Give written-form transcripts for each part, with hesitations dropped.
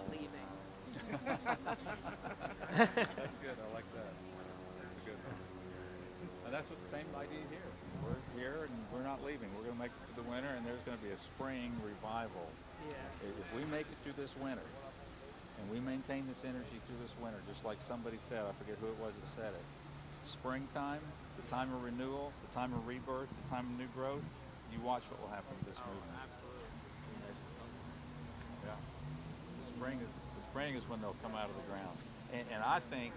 not leaving. That's good. I like that. That's a good one. And that's what the same idea here. We're here and we're not leaving. We're going to make it through the winter, and there's going to be a spring revival. Yes. If we make it through this winter, and we maintain this energy through this winter, just like somebody said, I forget who it was that said it. Springtime, the time of renewal, the time of rebirth, the time of new growth. You watch what will happen to this Oh, movement. absolutely. Yeah, the spring is when they'll come out of the ground. And I think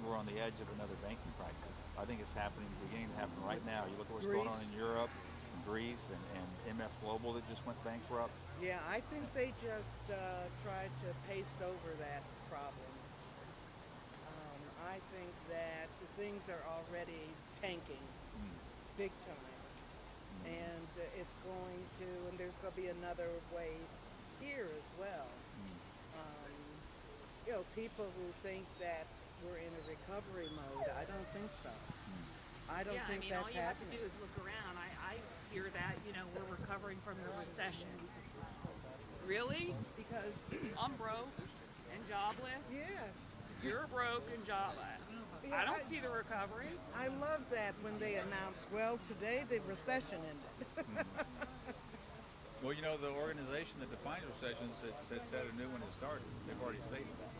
we're on the edge of another banking crisis. I think it's happening, beginning to happen right now. You look at what's going on Greece. in Europe, and Greece, and MF Global that just went bankrupt. Yeah, I think they just tried to paste over that problem. I think that things are already tanking Mm, big time, mm, and it's going to, and there's going to be another wave here as well. mm, Um, people who think that we're in a recovery mode, I don't think so. mm. I don't Yeah, I think mean, all that's you have to do happening. is look around. I hear that, we're recovering from the recession. Really? Because I'm broke and jobless. Yes. You're broke and jobless. Yeah, I don't see the recovery. I love that when they announce, well, today the recession ended. Well, the organization that defines recessions said a new one has started. They've already stated that.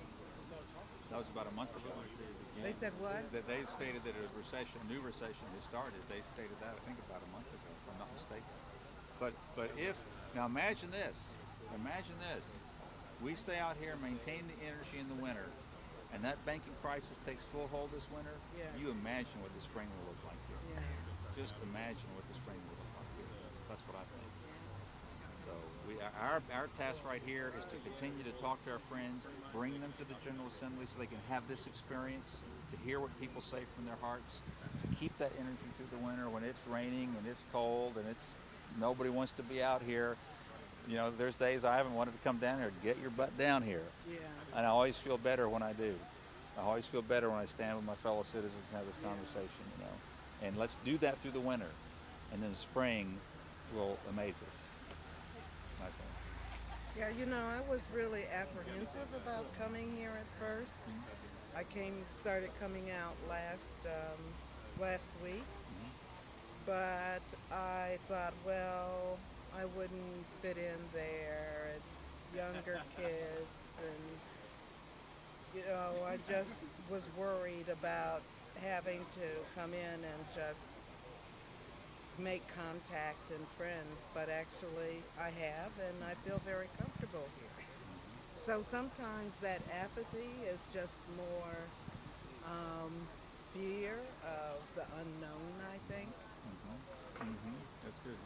That was about a month ago. They said what? That they stated that a new recession has started. They stated that I think about a month ago, if I'm not mistaken. But if now imagine this, we stay out here, maintain the energy in the winter, and that banking crisis takes full hold this winter. Yes. You imagine what the spring will look like here. Yeah. Just imagine what the spring will look like here. That's what I think. So our task right here is to continue to talk to our friends, bring them to the General Assembly so they can have this experience, to hear what people say from their hearts, to keep that energy through the winter when it's raining and it's cold and nobody wants to be out here. There's days I haven't wanted to come down here. Get your butt down here. Yeah. And I always feel better when I do. I always feel better when I stand with my fellow citizens and have this conversation, And let's do that through the winter. And then spring will amaze us, I think. Yeah, I was really apprehensive about coming here at first. I started coming out last week, but I thought, well, I wouldn't fit in there. It's younger kids, and I just was worried about having to come in and just make contact and friends, but actually I have, and I feel very comfortable here. So sometimes that apathy is just more fear of the unknown, I think. That's good.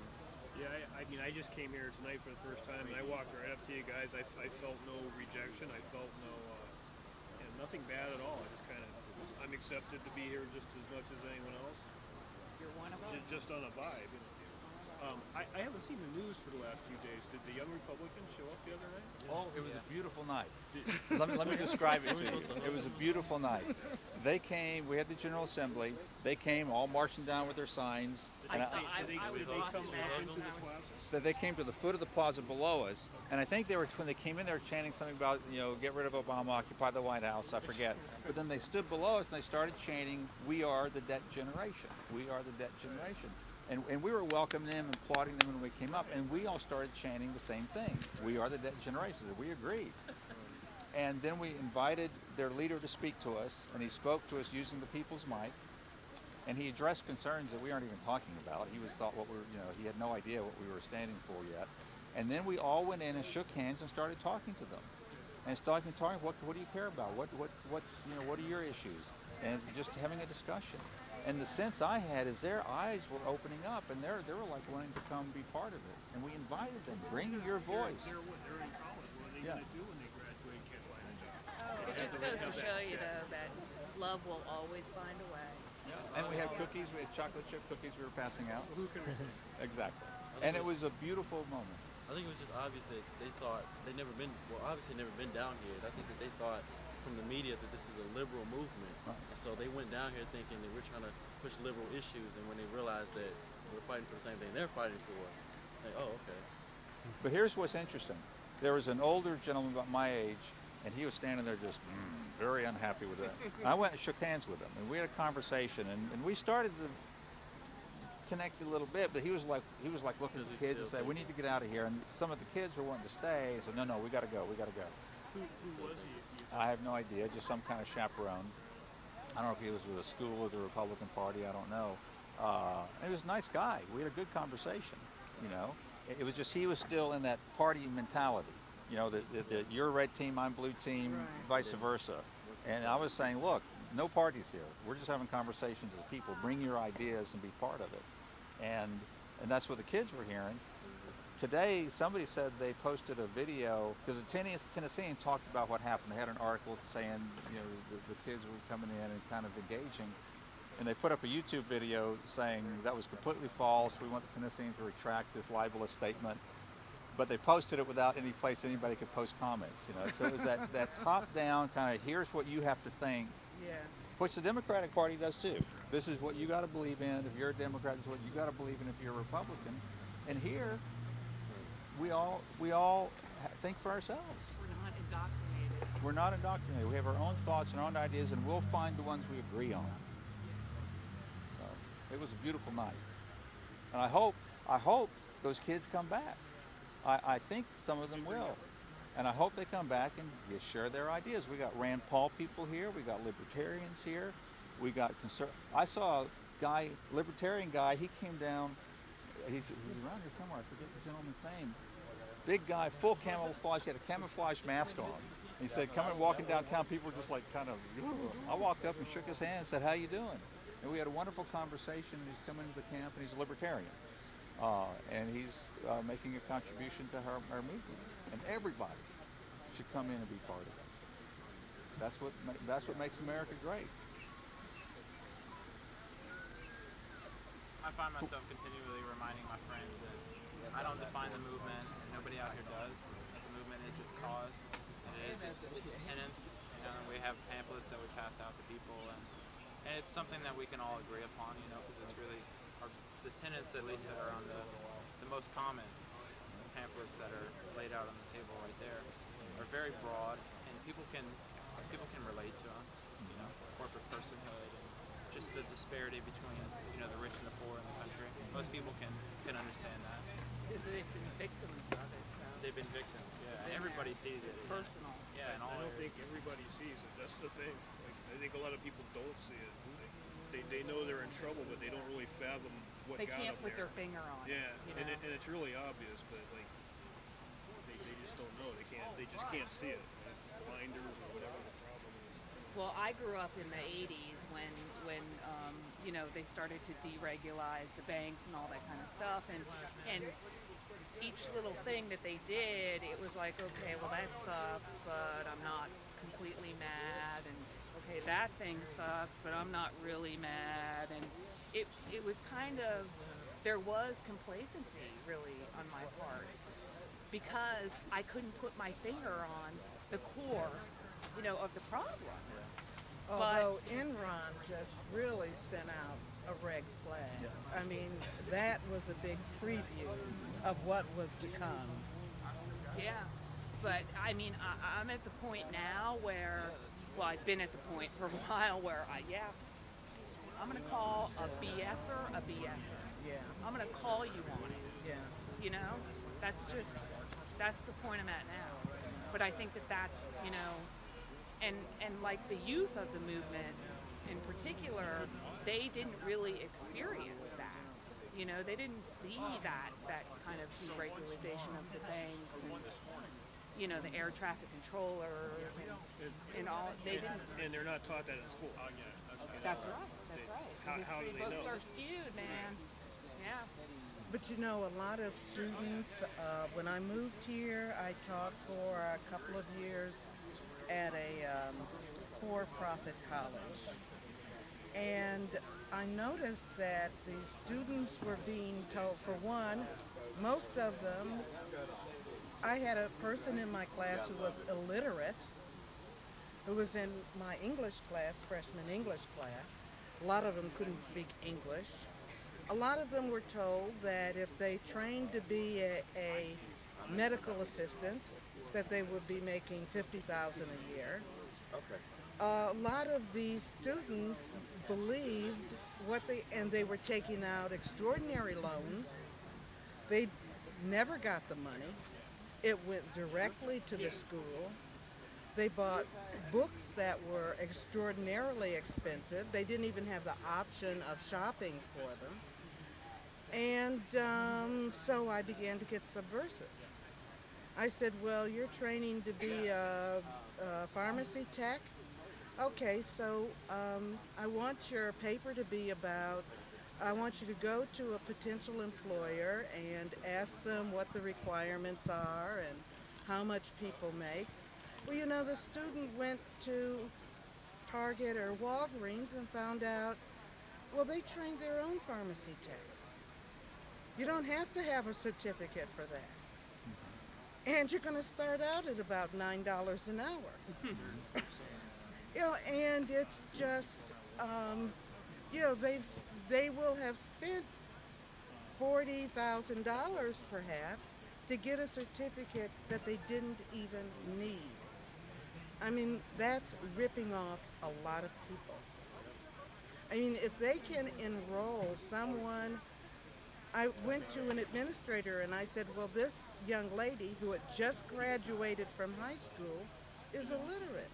Yeah, I mean, I just came here tonight for the first time, and I walked right up to you guys. I felt no rejection. I felt nothing bad at all. I just I'm accepted to be here just as much as anyone else. You're one of us. Just on a vibe. I haven't seen the news for the last few days. Did the Young Republicans show up the other night? Oh, it was a beautiful night. Let me describe it to you. It was a beautiful night. They came, we had the General Assembly, they came all marching down with their signs. I And saw. I was Did they come watching up that. into the plaza? that they came to the foot of the plaza below us, and I think when they came in, they were chanting something about, get rid of Obama, occupy the White House, I forget. But then they stood below us and they started chanting, "We are the debt generation. We are the debt generation." And we were welcoming them and applauding them when we came up, and we all started chanting the same thing. We are the debt generation. We agreed. And then we invited their leader to speak to us, and he spoke to us using the people's mic. And he addressed concerns that we aren't even talking about. He he had no idea what we were standing for yet. And then we all went in and shook hands and started talking to them. And talking, what do you care about? What are your issues? And just having a discussion. And the sense I had is their eyes were opening up, and they were like wanting to come be part of it. And we invited them, bring your voice. They're in college. What are they going to do when they graduate and can't find a job? It just goes to show you, though, that love will always find a way. And we had cookies, we had chocolate chip cookies we were passing out. Who can resist? Exactly. And it was a beautiful moment. I think it was just obvious that they thought obviously never been down here. I think that they thought from the media that this is a liberal movement. Right. And so they went down here thinking that we're trying to push liberal issues, and when they realized that we're fighting for the same thing they're fighting for, like, oh, okay. But here's what's interesting. There was an older gentleman about my age, and he was standing there just very unhappy with it. I went and shook hands with him, and we had a conversation, and we started to connect a little bit, but he was like looking at the kids and say, we need to get out of here. And some of the kids were wanting to stay. He said, no, we got to go. Who was he? I have no idea, just some kind of chaperone. I don't know if he was with a school or the Republican Party, I don't know. He was a nice guy. We had a good conversation, you know. It was just he was still in that party mentality, you know, that you're red team, I'm blue team, vice versa. And I was saying, look, no parties here. We're just having conversations as people. Bring your ideas and be part of it. And that's what the kids were hearing. Today, somebody said they posted a video, because the Tennessean talked about what happened. They had an article saying, you know, the kids were coming in and kind of engaging. And they put up a YouTube video saying that was completely false. We want the Tennessean to retract this libelous statement. But they posted it without any place anybody could post comments, you know. So it was that top-down kind of, here's what you have to think, which the Democratic Party does too. This is what you got to believe in. If you're a Democrat, this is what you got to believe in if you're a Republican. And here, we all think for ourselves. We're not indoctrinated. We're not indoctrinated. We have our own thoughts and our own ideas, and we'll find the ones we agree on. So it was a beautiful night, and I hope those kids come back. I think some of them will, and I hope they come back and share their ideas. We got Rand Paul people here. We got libertarians here. We got I saw a guy, libertarian guy. He came down. He's around here somewhere. I forget the gentleman's name. Big guy, full camouflage. He had a camouflage mask on. He said, coming walking downtown, people were just like kind of. I walked up and shook his hand and said, "How you doing?" And we had a wonderful conversation. He's coming to the camp, and he's a libertarian, and he's making a contribution to our movement. And everybody should come in and be part of it. That's what makes America great. I find myself continually reminding my friends that I don't define the movement, and nobody out here does. That the movement is its cause, and it is its tenets. You know, we have pamphlets that we pass out to people, and it's something that we can all agree upon. You know, because it's really the tenets, at least that are on the most common pamphlets that are laid out on the table right there, are very broad, and people can relate to them. You know, corporate personhood. Just the disparity between, you know, the rich and the poor in the country. Most people can understand that. They've been victims of it, so. They've been victims, yeah. Everybody sees it. It's personal. Yeah, and all I don't think everybody sees it. That's the thing. Like, I think a lot of people don't see it. Like, they know they're in trouble, but they don't really fathom what They got can't them put there. their finger on it. Yeah, you and know? it's really obvious, but like they just don't know. They just can't see it. Blinders or whatever the problem is. Well, I grew up in the 80s when you know, they started to deregularize the banks and all that kind of stuff, and each little thing that they did, it was like, okay, well that sucks, but I'm not completely mad, and okay, that thing sucks, but I'm not really mad, and it was kind of, there was complacency really on my part, because I couldn't put my finger on the core, you know, of the problem. Although Enron just really sent out a red flag. I mean, that was a big preview of what was to come. Yeah, but I mean, I'm at the point now where, well, I've been at the point for a while where I'm gonna call a BSer a BSer. Yeah. I'm gonna call you on it. Yeah. You know, that's the point I'm at now. But I think that's, you know, and like the youth of the movement in particular, they didn't really experience that. You know, they didn't see that kind of deregulation of the banks and, you know, the air traffic controllers and all. They didn't. And they're not taught that in school. That's right. The How do history they books know? are skewed, man. Yeah. But you know, a lot of students, when I moved here, I taught for a couple of years at a for-profit college. And I noticed that the students were being told, for one, most of them, I had a person in my class who was illiterate, who was in my English class, freshman English class. A lot of them couldn't speak English. A lot of them were told that if they trained to be a medical assistant, that they would be making $50,000 a year. Okay. A lot of these students believed and they were taking out extraordinary loans. They never got the money. It went directly to the school. They bought books that were extraordinarily expensive. They didn't even have the option of shopping for them. And so I began to get subversive. I said, well, you're training to be a pharmacy tech? Okay, so I want your paper to be about, I want you to go to a potential employer and ask them what the requirements are and how much people make. Well, you know, the student went to Target or Walgreens and found out, well, they trained their own pharmacy techs. You don't have to have a certificate for that. And you're going to start out at about $9 an hour. You know, and it's just, you know, they will have spent $40,000 perhaps to get a certificate that they didn't even need. I mean, that's ripping off a lot of people. I mean, if they can enroll someone, I went to an administrator and I said, well, this young lady who had just graduated from high school is illiterate.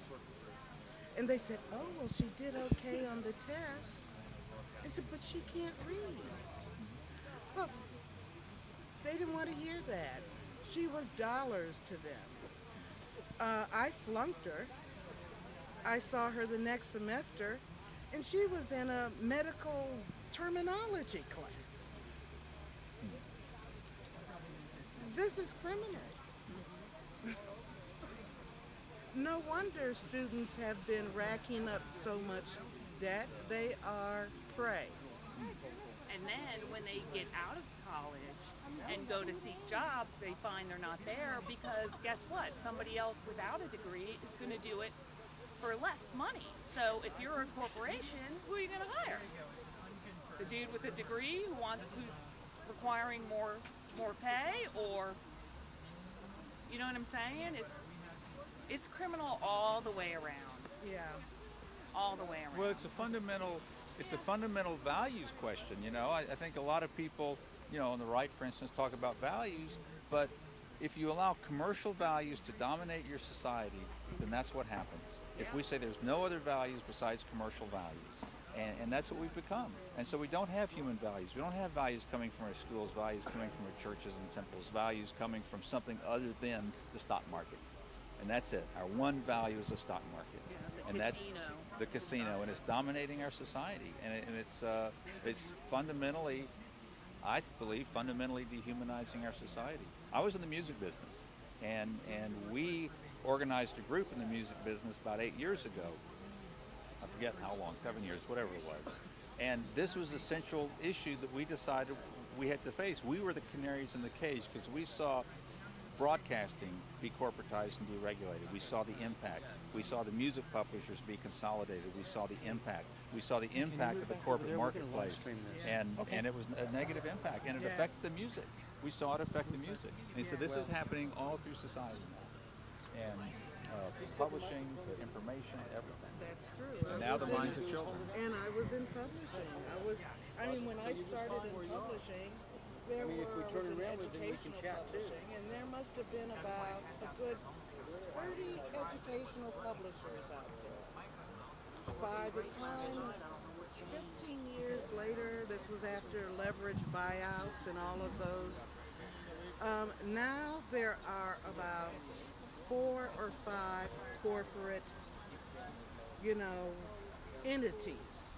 And they said, oh, well, she did okay on the test. I said, but she can't read. Well, they didn't want to hear that. She was dollars to them. I flunked her. I saw her the next semester, and she was in a medical terminology class. This is criminal. No wonder students have been racking up so much debt. They are prey. And then when they get out of college and go to seek jobs, they find they're not there because guess what? Somebody else without a degree is going to do it for less money. So if you're a corporation, who are you going to hire? The dude with a degree who's requiring more pay, or you know what I'm saying? It's criminal all the way around. Yeah. All the way around. Well, it's a fundamental values question. You know, I think a lot of people, you know, on the right, for instance, talk about values, but if you allow commercial values to dominate your society, then that's what happens. If we say there's no other values besides commercial values, and that's what we've become. And so we don't have human values. We don't have values coming from our schools, values coming from our churches and temples, values coming from something other than the stock market. And that's it. Our one value is the stock market. And that's the casino, and it's dominating our society. And it's fundamentally, I believe, fundamentally dehumanizing our society. I was in the music business, and we organized a group in the music business about 8 years ago. I forget how long, 7 years, whatever it was. And this was a central issue that we decided we had to face. We were the canaries in the cage because we saw broadcasting be corporatized and deregulated. We saw the impact. We saw the music publishers be consolidated. We saw the impact. We saw the impact of the corporate marketplace. And it was a negative impact, and it affected the music. We saw it affect the music. And he said, this is happening all through society. And publishing, information, everything. That's true. And now the minds of children. And I was in publishing. When I started in publishing, there was an educational publishing, and there must have been about a good 30 educational publishers out there. By the time, 15 years later, this was after leveraged buyouts and all of those, now there are about 4 or 5 corporate, entities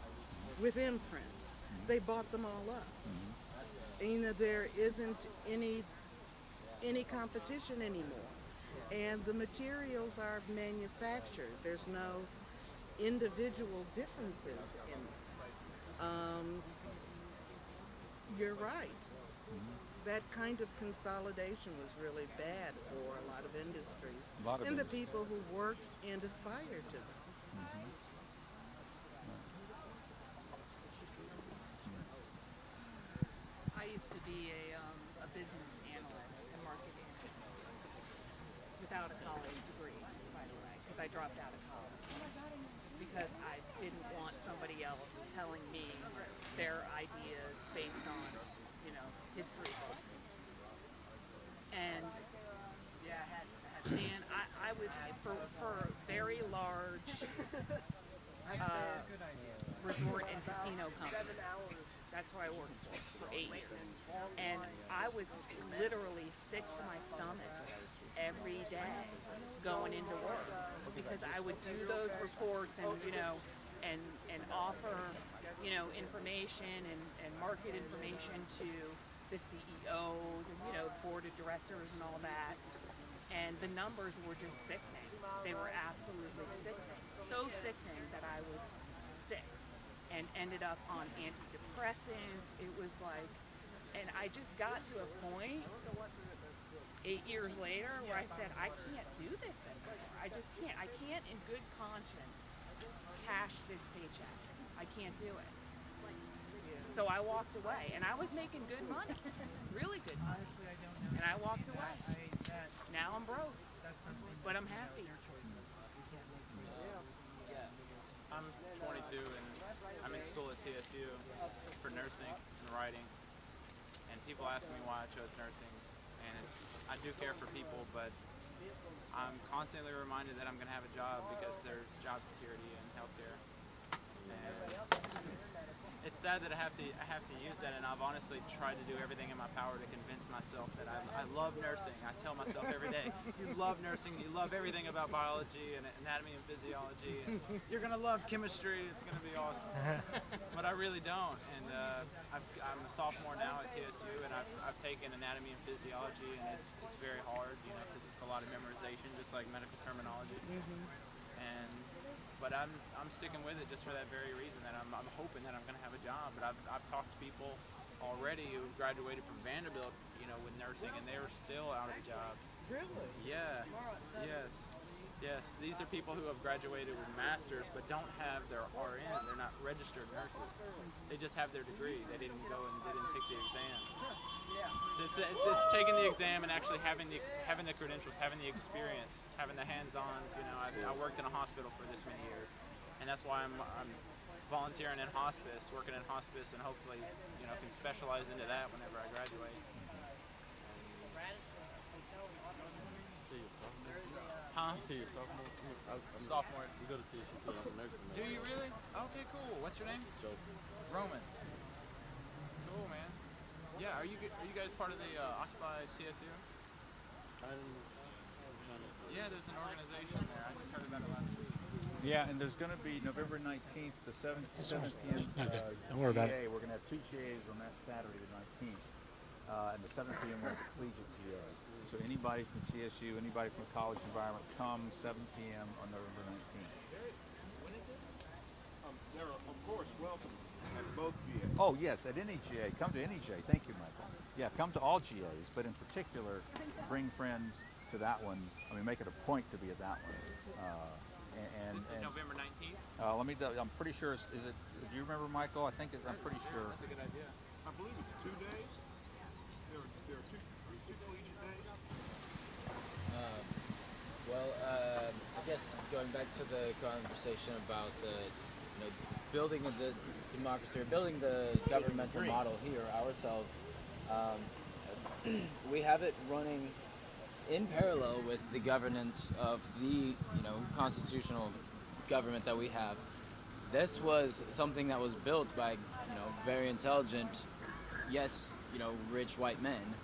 with imprints. They bought them all up. There isn't any competition anymore, and the materials are manufactured. There's no individual differences in them. You're right. That kind of consolidation was really bad for a lot of industries and the people who work and aspire to them. I used to be a business analyst and market analyst, without a I dropped out of college because I didn't want somebody else telling me their ideas based on, you know, history books. And man, I would, for very large resort and casino company, that's where I worked for 8 years. And I was literally sick to my stomach every day going into work because I would do those reports and, you know, and offer, you know, information and market information to the CEOs and, you know, board of directors and all that. And the numbers were just sickening. They were absolutely sickening. So sickening that I was sick and ended up on antidepressants. It was like, and I just got to a point 8 years later where I said, I can't do this anymore. I just can't. I can't in good conscience cash this paycheck. I can't do it. So I walked away, and I was making good money, really good money. Honestly, I don't know. And I walked away. That Now I'm broke, that's something. but I'm happy. Your choices. We can't make choices. I'm 22 and I'm in school at TSU for nursing and writing. And people ask me why I chose nursing. And I do care for people, but I'm constantly reminded that I'm going to have a job because there's job security in healthcare. And it's sad that I have to use that, and I've honestly tried to do everything in my power to convince myself that I love nursing. I tell myself every day, you love nursing, you love everything about biology and anatomy and physiology, and you're gonna love chemistry, it's gonna be awesome. But I really don't, and I'm a sophomore now at TSU, and I've taken anatomy and physiology, and it's very hard, you know, because it's a lot of memorization, just like medical terminology. But I'm sticking with it just for that very reason, that I'm hoping that I'm going to have a job. But I've talked to people already who graduated from Vanderbilt, you know, with nursing, and they were still out of a job. Really? Yeah. Yes. These are people who have graduated with masters but don't have their RN. They're not registered nurses. They just have their degree. They didn't go and they didn't take the exam. So it's taking the exam and actually having the credentials, having the experience, having the hands-on. You know, I worked in a hospital for this many years, and that's why I'm volunteering in hospice, working in hospice, and hopefully, you know, can specialize into that whenever I graduate. See your sophomore? Huh? You see your sophomore? Sophomore. We go to TSU too. I'm a nursing man. Do you really? Okay, cool. What's your name? Joe. Roman. Cool, man. Yeah, are you guys part of the Occupy TSU? Yeah, there's an organization there. I just heard about it last week. Yeah, and there's going to be November 19th, the 7 p.m. Don't worry about GA. We're going to have 2 GAs on that Saturday, the 19th. And the 7 p.m. we're at the Collegiate GA. So anybody from TSU, anybody from a college environment, come 7 p.m. on November 19th. They're, of course, welcome at both GAs. Oh, yes, at any GA. Come to any GA. Thank you, Michael. Yeah, come to all GAs, but in particular, bring friends to that one. I mean, make it a point to be at that one. This is November 19th? I'm pretty sure, is it, do you remember, Michael? I'm pretty sure. That's a good idea. I believe it's 2 days. There are two collegiate days. I guess going back to the conversation about the building of the democracy or building the governmental model here ourselves, we have it running in parallel with the governance of the constitutional government that we have. This was something that was built by very intelligent, yes, rich white men.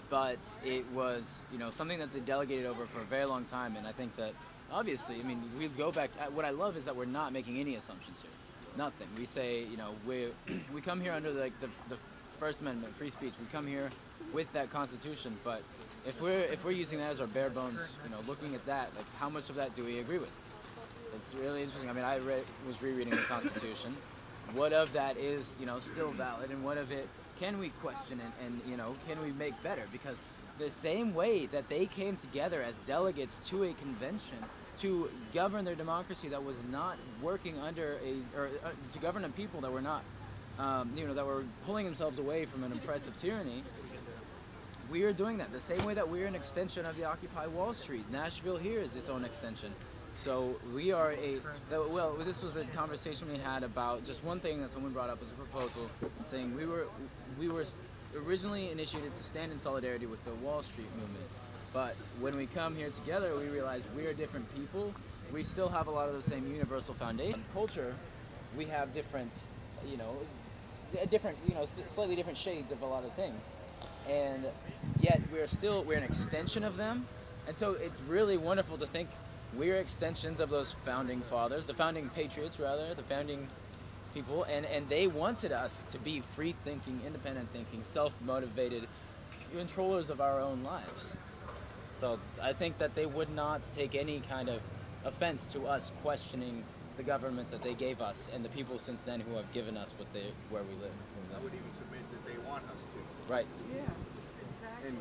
But it was, something that they delegated over for a very long time, and I think that, obviously, I mean, we go back, what I love is that we're not making any assumptions here. Nothing. We say, we come here under the First Amendment, free speech. We come here with that Constitution, but if we're using that as our bare bones, looking at that, like, how much of that do we agree with? It's really interesting. I mean, I was rereading the Constitution. What of that is, still valid, and what of it can we question and can we make better? Because the same way that they came together as delegates to a convention to govern their democracy that was not working under to govern a people that were not, that were pulling themselves away from an oppressive tyranny, we are doing that. The same way that we're an extension of the Occupy Wall Street. Nashville here is its own extension. So we are well, this was a conversation we had about just one thing that someone brought up as a proposal, saying we were originally initiated to stand in solidarity with the Wall Street movement. But when we come here together, we realize we are different people. We still have a lot of the same universal foundation. Culture, we have different, slightly different shades of a lot of things. And yet we're an extension of them. And so it's really wonderful to think we're extensions of those founding fathers, the founding patriots rather, the founding people, and they wanted us to be free-thinking, independent-thinking, self-motivated controllers of our own lives. So I think that they would not take any kind of offense to us questioning the government that they gave us and the people since then who have given us where we live. I would even submit that they want us to. Right. Yes, exactly.